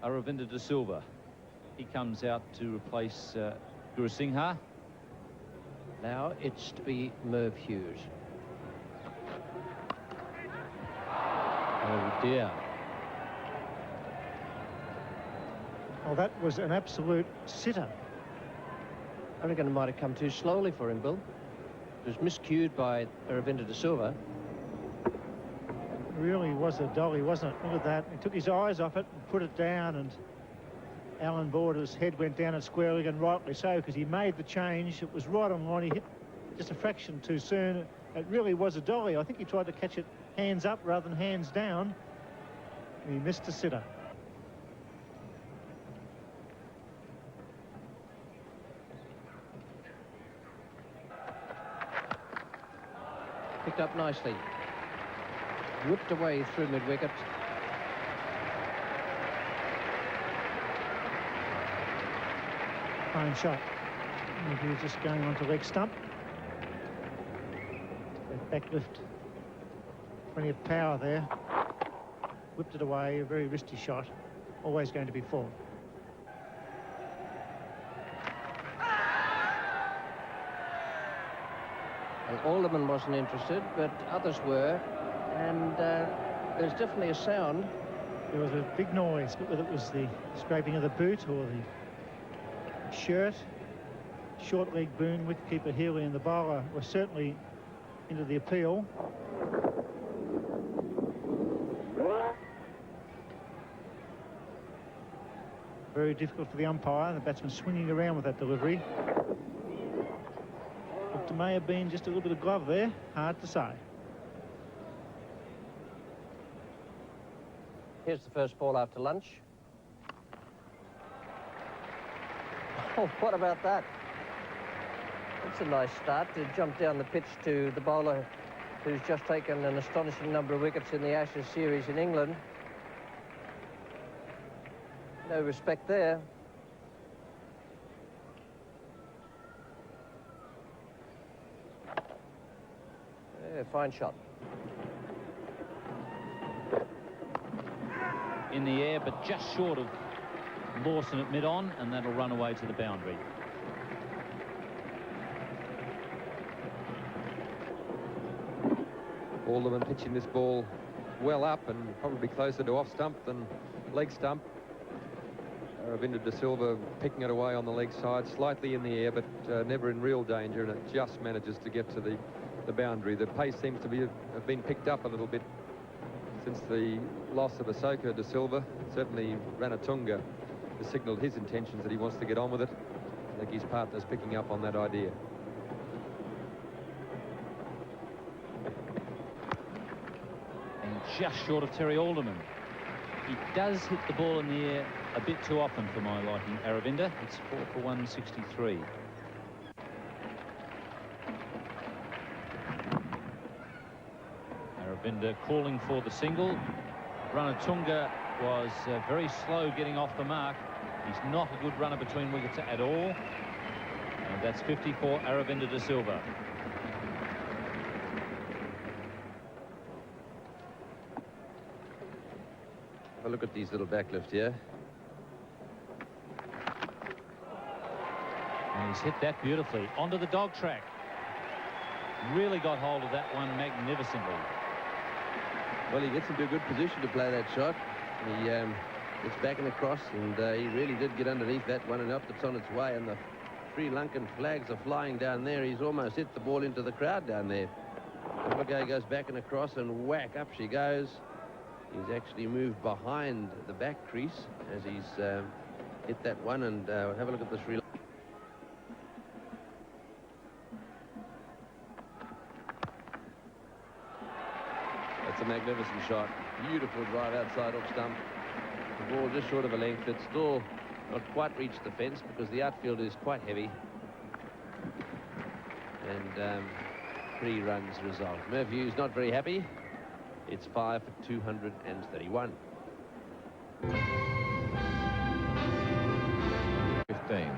Aravinda De Silva. He comes out to replace Guru Singha. Now it's to be Merv Hughes. Oh dear. Well, that was an absolute sitter. I reckon it might have come too slowly for him, Bill. It was miscued by Aravinda De Silva. It really was a dolly, wasn't it? Look at that. He took his eyes off it and put it down, and Alan Border's head went down at square leg, and rightly so, because he made the change. It was right on line. He hit just a fraction too soon. It really was a dolly. I think he tried to catch it hands up rather than hands down. And he missed a sitter. Picked up nicely. Whipped away through mid-wicket. Fine shot. He was just going on to leg stump. That back lift. Plenty of power there. Whipped it away. A very risky shot. Always going to be full. And Alderman wasn't interested, but others were. And there's definitely a sound. There was a big noise, but whether it was the scraping of the boot or the shirt, short leg boon, wicketkeeper Healy and the bowler were certainly into the appeal. Very difficult for the umpire, the batsman swinging around with that delivery. But there may have been just a little bit of glove there, hard to say. Here's the first ball after lunch. Oh, what about that? That's a nice start to jump down the pitch to the bowler who's just taken an astonishing number of wickets in the Ashes series in England. No respect there. Yeah, fine shot. In the air, but just short of Lawson at mid-on, and that'll run away to the boundary. Alderman pitching this ball well up and probably closer to off stump than leg stump. Aravinda De Silva picking it away on the leg side, slightly in the air, but never in real danger, and it just manages to get to the boundary. The pace seems to have been picked up a little bit since the loss of Ahsoka De Silva. Certainly Ranatunga has signalled his intentions that he wants to get on with it. I think his partner's picking up on that idea. And just short of Terry Alderman. He does hit the ball in the air a bit too often for my liking, Aravinda. It's 4 for 163. Aravinda calling for the single. Ranatunga was very slow getting off the mark. He's not a good runner between wickets at all. And that's 50 for Aravinda De Silva. Have a look at these little backlift here. And he's hit that beautifully onto the dog track. Really got hold of that one magnificently. Well, he gets into a good position to play that shot. He gets back and across, and he really did get underneath that one, and up it's on its way, and the Sri Lankan flags are flying down there. He's almost hit the ball into the crowd down there. And look how he goes back and across, and whack, up she goes. He's actually moved behind the back crease as he's hit that one, and have a look at the Sri Lankan. That's a magnificent shot. Beautiful drive outside off stump. The ball just short of a length. It's still not quite reached the fence because the outfield is quite heavy. And 3 runs result. Merv Hughes not very happy. It's 5 for 231. 15.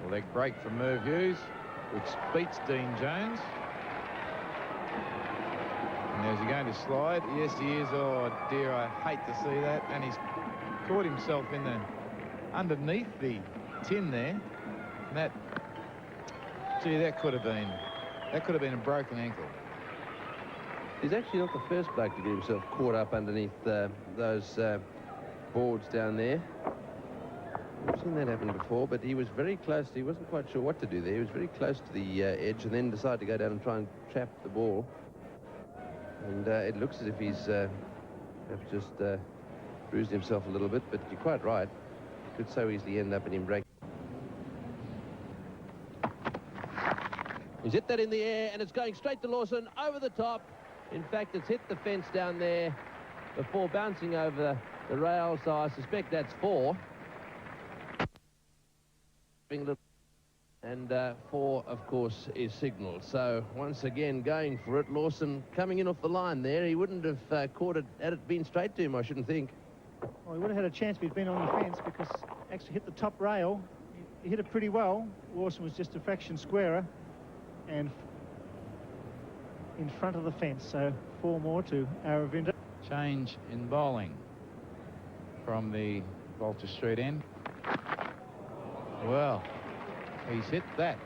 A leg break from Merv Hughes, which beats Dean Jones. And as he going to slide? Yes, he is. Oh, dear, I hate to see that. And he's caught himself in the underneath the tin there. And that, gee, that could have been a broken ankle. He's actually not the first bloke to get himself caught up underneath those boards down there. We've seen that happen before, but he was very close. He wasn't quite sure what to do there. He was very close to the edge and then decided to go down and try and trap the ball. And it looks as if he's perhaps just bruised himself a little bit, but you're quite right. It could so easily end up in him breaking. He's hit that in the air, and it's going straight to Lawson, over the top. In fact, it's hit the fence down there before bouncing over the rail, so I suspect that's 4. And 4, of course, is signal. So once again going for it. Lawson coming in off the line there. He wouldn't have caught it had it been straight to him, I shouldn't think. Well, he would have had a chance if he'd been on the fence, because actually hit the top rail. He hit it pretty well. Lawson was just a fraction squarer and in front of the fence. So 4 more to Aravinda. Change in bowling from the Walter Street end. Well, he's hit that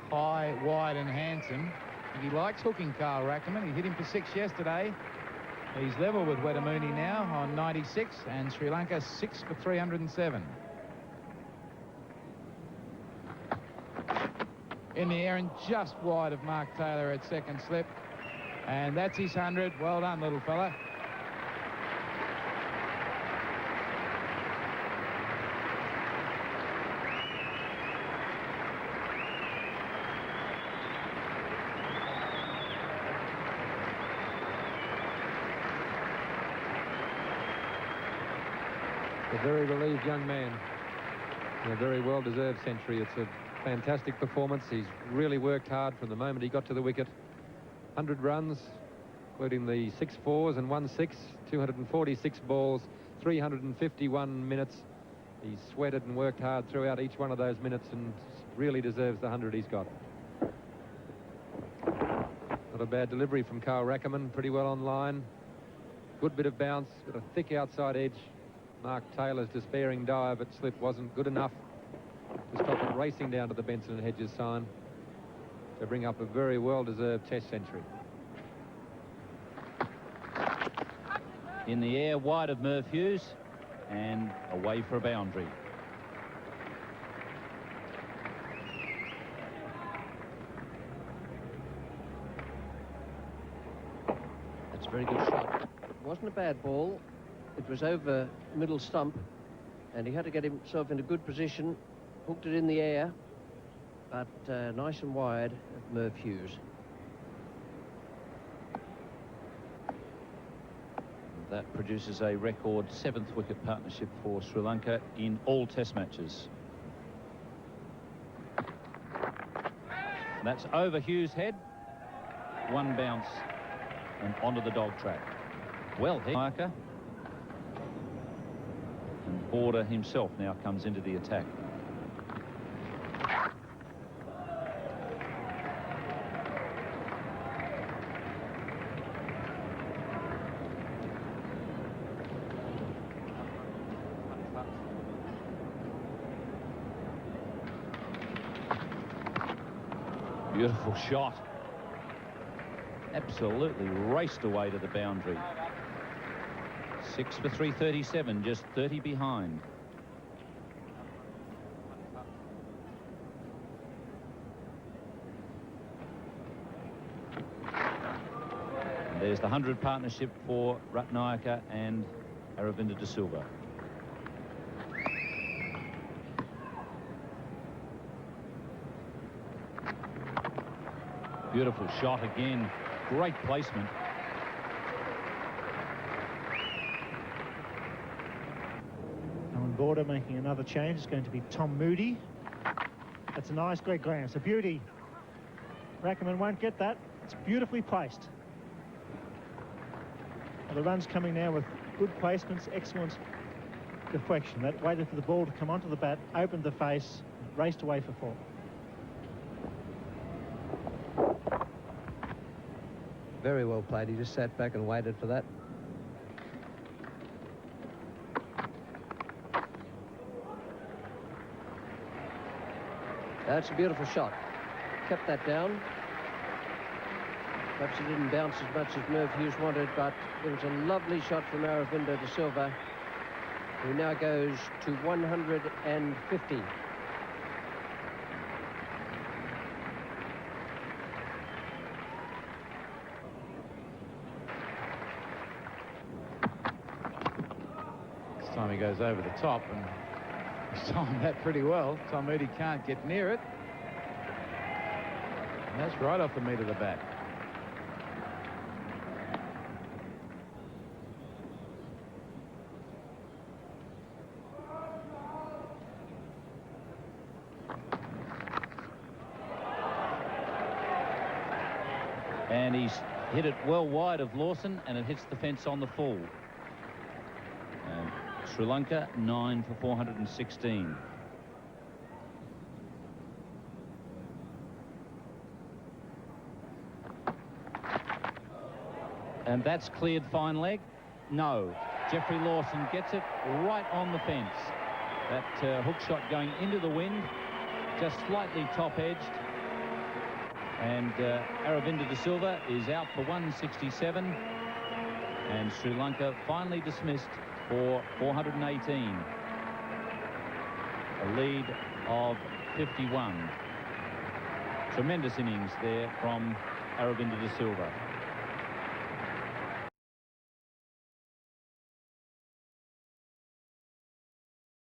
high, wide and handsome. He likes hooking Carl Rackerman. He hit him for 6 yesterday. He's level with Wedamuni now on 96, and Sri Lanka 6 for 307. In the air and just wide of Mark Taylor at second slip. And that's his 100. Well done, little fella. A very relieved young man. And a very well-deserved century. It's a fantastic performance. He's really worked hard from the moment he got to the wicket. 100 runs, including the 6 fours and 1 6, 246 balls, 351 minutes. He's sweated and worked hard throughout each one of those minutes and really deserves the 100 he's got. Not a bad delivery from Carl Rackerman, pretty well on line. Good bit of bounce, got a thick outside edge. Mark Taylor's despairing dive at slip wasn't good enough to stop it racing down to the Benson and Hedges sign to bring up a very well-deserved Test century. In the air, wide of Merv Hughes, and away for a boundary. That's a very good shot. It wasn't a bad ball. It was over middle stump, and he had to get himself into good position, hooked it in the air, but nice and wide of Merv Hughes. That produces a record 7th wicket partnership for Sri Lanka in all Test matches. That's over Hughes' head. 1 bounce and onto the dog track. Well hit. And Border himself now comes into the attack. Beautiful shot. Absolutely raced away to the boundary. 6 for 337, just 30 behind. And there's the 100 partnership for Ratnayaka and Aravinda De Silva. Beautiful shot again. Great placement. Border making another change. It's going to be Tom Moody. That's a nice Greg Graham. It's a beauty. Rackerman won't get that. It's beautifully placed. Well, the run's coming now with good placements, excellent deflection. That waited for the ball to come onto the bat, opened the face, raced away for 4. Very well played. He just sat back and waited for that. That's a beautiful shot. Kept that down. Perhaps it didn't bounce as much as Merv Hughes wanted, but it was a lovely shot from Aravinda De Silva, who now goes to 150. This time he goes over the top, and he's timed that pretty well. Tom Moody can't get near it. And that's right off the meat of the bat. And he's hit it well wide of Lawson, and it hits the fence on the full. And Sri Lanka 9 for 416. And that's cleared fine leg. No. Jeffrey Lawson gets it right on the fence. That hook shot going into the wind, just slightly top-edged. And Aravinda De Silva is out for 167. And Sri Lanka finally dismissed for 418. A lead of 51. Tremendous innings there from Aravinda De Silva.